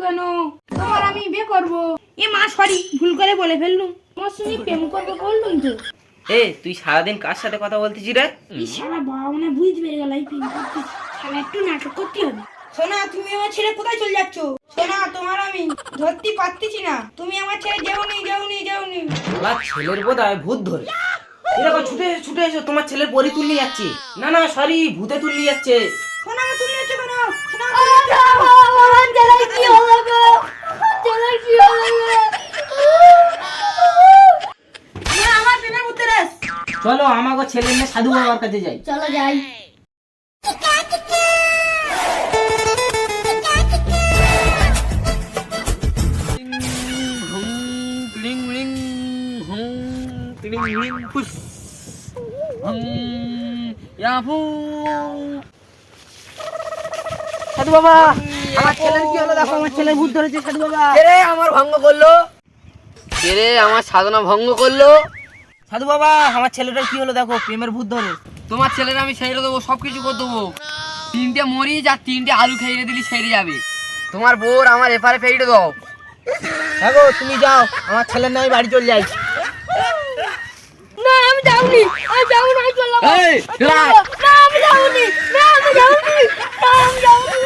কেন? তোমার আমি বিয়ে করবো। এ মা সরি, ভুল করে বলে ফেললুম। তোমার সঙ্গে প্রেম করবো বললুম তো। এ তুই সারাদিন কার সাথে কথা বলতেছিস রে? এই শালা বাবা না বুঝতে পেরে গেল এই প্রেম করতেছি। শালা একটু নাটক করতে হবে। সোনা তুমি আমার ছেড়ে কোথায় চলে যাচ্ছ? সোনা তোমার আমি ধরতে পারতেছি না। তুমি আমার ছেড়ে যেওনি। আমার ছেলের বোধহয় ভূত ধরে। এরকম ছুটে ছুটে এসো, তোমার ছেলের পরি তুললি যাচ্ছে। না না সরি, ভূতে তুললি যাচ্ছে। সোনা তুমি যাচ্ছ কেন? সোনা আমার ছেলে কি হলো গো? ছেলে কি হলো গো? আমার প্রেমের মধ্যে রেস। চলো আমাকে ছেলে নিয়ে সাধু বাবার কাছে যাই। চলো যাই। সাধু বাবা, আমার ছেলের কি হলো দেখো, আমার ছেলের ভূত ধরেছে। সাধু বাবা, আমার ভঙ্গ করলো, কে রে আমার সাধনা ভঙ্গ করলো? সাধু বাবা, আমার ছেলেটার কি হলো দেখো, প্রেমের ভূত ধরে। তোমার ছেলের আমি সেরে দেবো, সবকিছু করে দেবো। 3টে মরিচ আর 3টে আলু খেয়ে দিলি সেরে যাবে। তোমার বোর আমার এপারে ফেরে দাও। দেখো তুমি যাও, আমার ছেলের নয় বাড়ি চলে যাই। না আমি যাবনি, আমি যাবো না, আমি চললাম। এই, না আমি যাবনি, না আমি যাবনি, না আমি যাবনি।